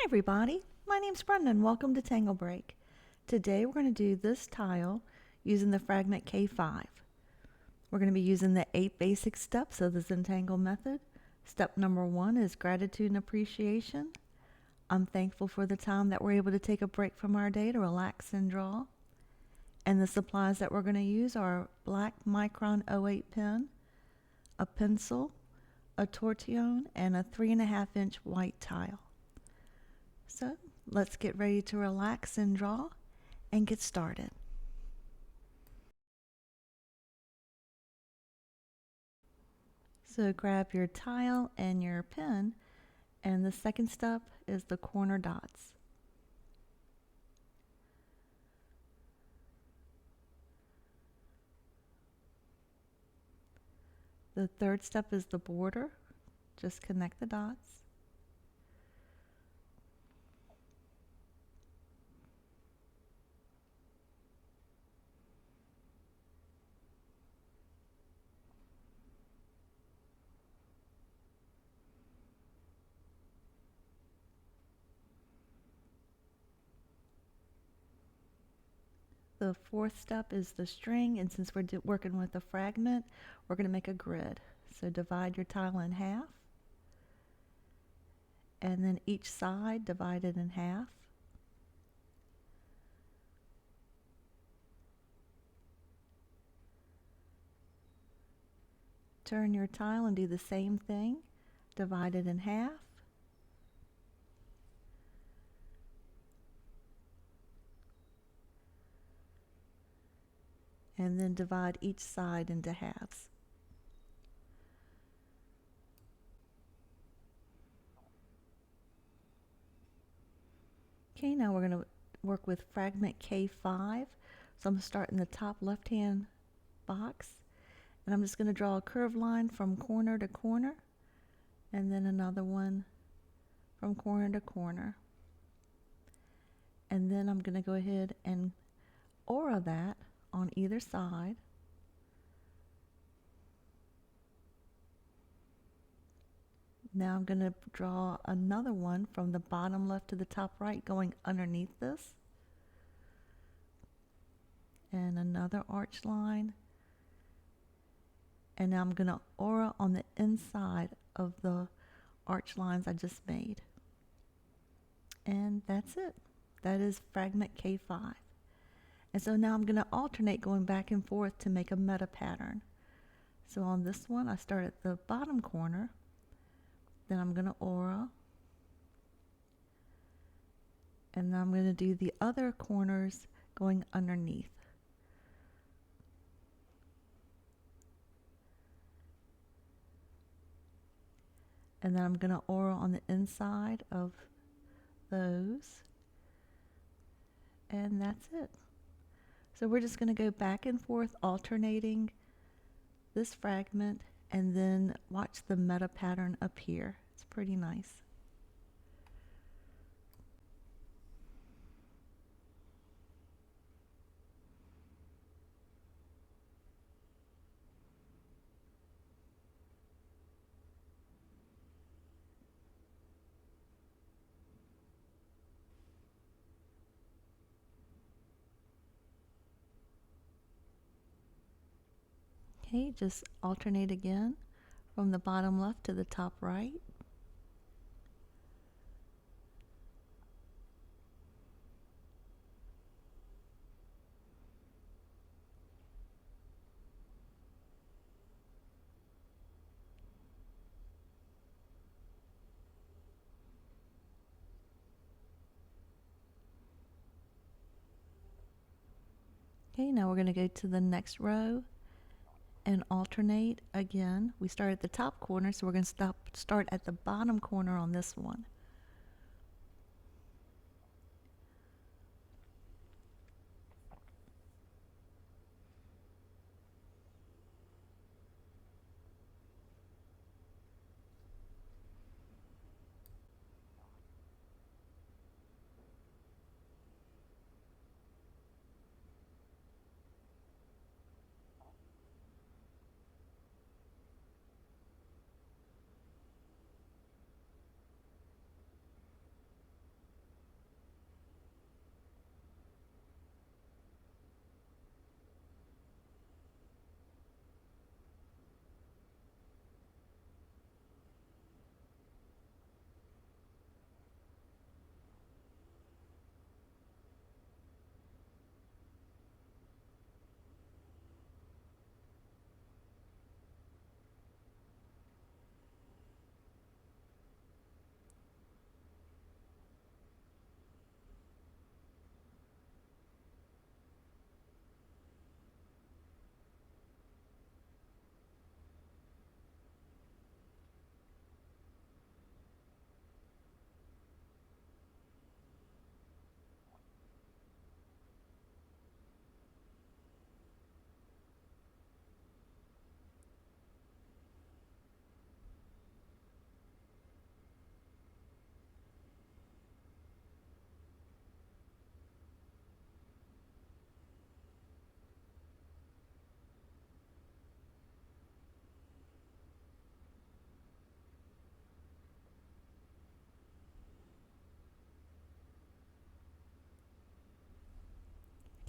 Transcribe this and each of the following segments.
Hi everybody, my name's Brenda and welcome to TangleBreak. Today we're going to do this tile using the Fragment K5. We're going to be using the 8 basic steps of the Zentangle Method. Step number 1 is gratitude and appreciation. I'm thankful for the time that we're able to take a break from our day to relax and draw. And the supplies that we're going to use are black Micron 08 pen, a pencil, a Tortillon, and a 3.5-inch white tile. So let's get ready to relax and draw and get started. So grab your tile and your pen, and the second step is the corner dots. The third step is the border. Just connect the dots. The fourth step is the string, and since we're working with a fragment, we're going to make a grid. So divide your tile in half, and then each side divide it in half. Turn your tile and do the same thing. Divide it in half. And then divide each side into halves. Okay, now we're going to work with Fragment K5. So I'm going to start in the top left-hand box, and I'm just going to draw a curved line from corner to corner, and then another one from corner to corner. And then I'm going to go ahead and aura that on either side. Now I'm going to draw another one from the bottom left to the top right going underneath this. And another arch line. And now I'm going to aura on the inside of the arch lines I just made. And that's it. That is Fragment K5. And so now I'm going to alternate going back and forth to make a meta pattern. So on this one, I start at the bottom corner, then I'm going to aura, and then I'm going to do the other corners going underneath. And then I'm going to aura on the inside of those. And that's it. So we're just going to go back and forth alternating this fragment and then watch the meta pattern appear. It's pretty nice. Okay, just alternate again from the bottom left to the top right. Okay, now we're going to go to the next row and alternate again. We start at the top corner, so we're going to start at the bottom corner on this one.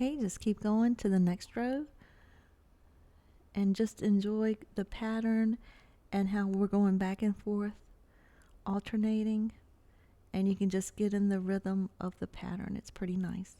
Okay, just keep going to the next row and just enjoy the pattern and how we're going back and forth, alternating, and you can just get in the rhythm of the pattern. It's pretty nice.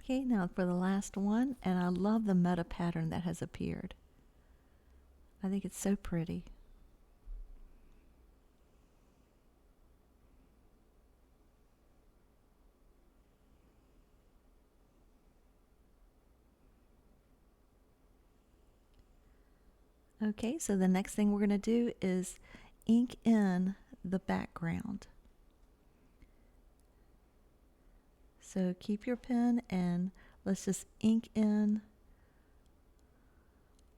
Okay, now for the last one, and I love the meta pattern that has appeared. I think it's so pretty. Okay, so the next thing we're going to do is ink in the background. So keep your pen and let's just ink in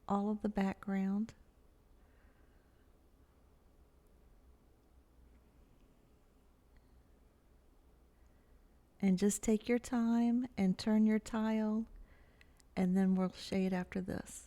all of the background. And just take your time and turn your tile, and then we'll shade after this.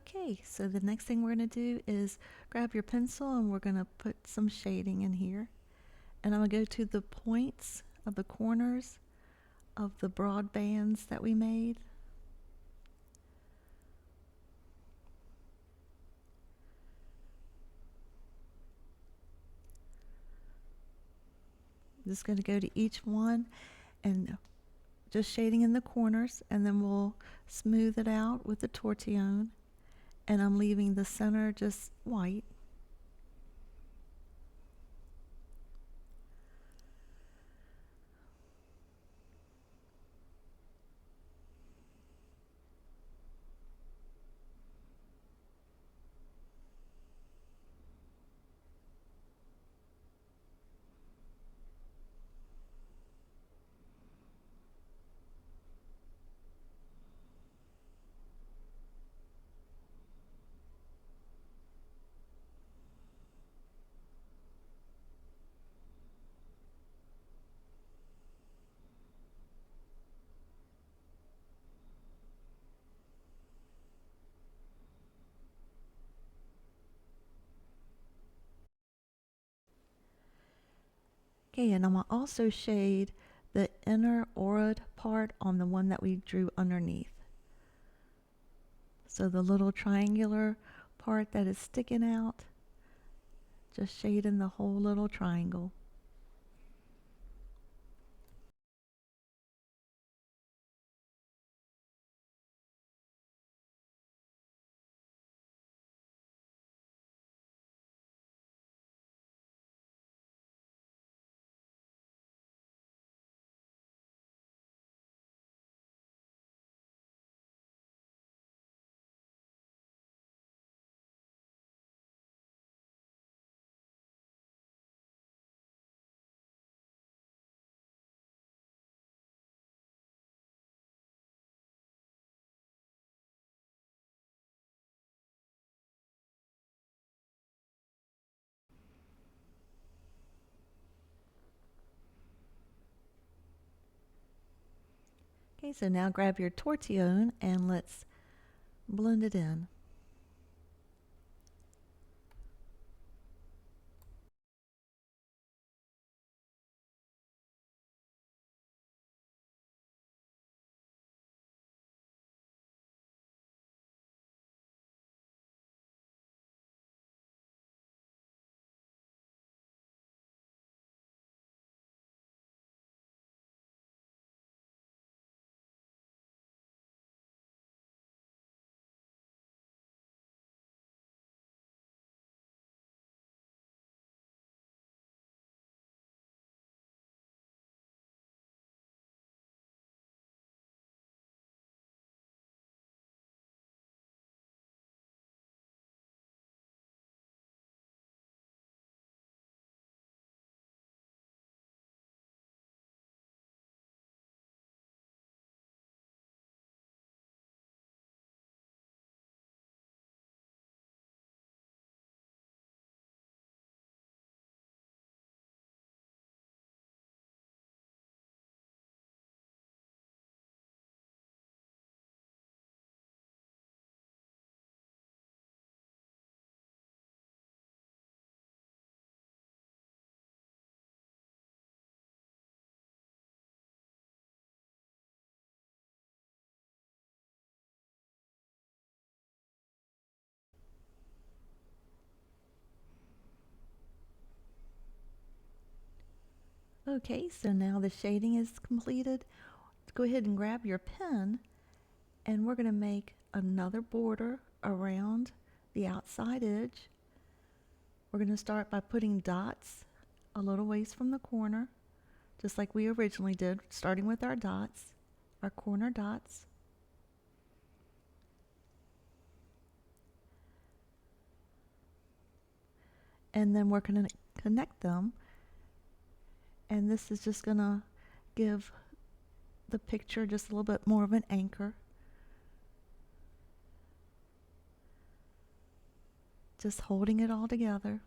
Okay, so the next thing we're going to do is grab your pencil and we're going to put some shading in here. And I'm going to go to the points of the corners of the broad bands that we made. I'm just going to go to each one and just shading in the corners, and then we'll smooth it out with the Tortillon. And I'm leaving the center just white. Okay, and I'm going to also shade the inner aura part on the one that we drew underneath. So the little triangular part that is sticking out, just shade in the whole little triangle. Okay, so now grab your Tortillon and let's blend it in. Okay, so now the shading is completed. Go ahead and grab your pen, and we're going to make another border around the outside edge. We're going to start by putting dots a little ways from the corner, just like we originally did, starting with our dots, our corner dots. And then we're going to connect them, and this is just going to give the picture just a little bit more of an anchor. Just holding it all together.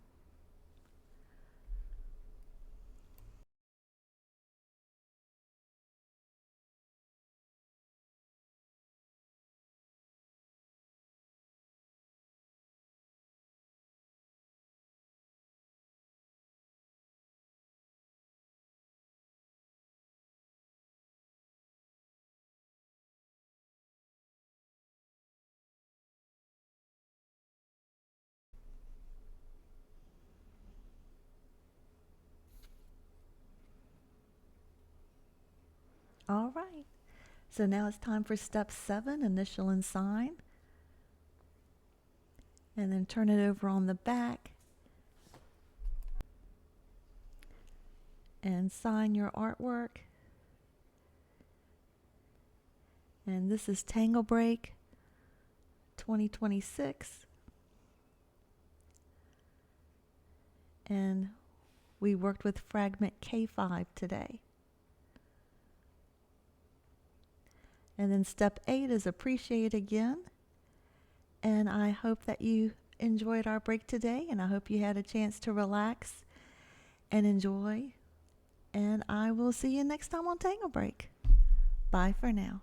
All right. So now it's time for step 7, initial and sign. And then turn it over on the back and sign your artwork. And this is TangleBreak 2026. And we worked with Fragment K5 today. And then step 8 is appreciate again. And I hope that you enjoyed our break today, and I hope you had a chance to relax and enjoy. And I will see you next time on TangleBreak. Bye for now.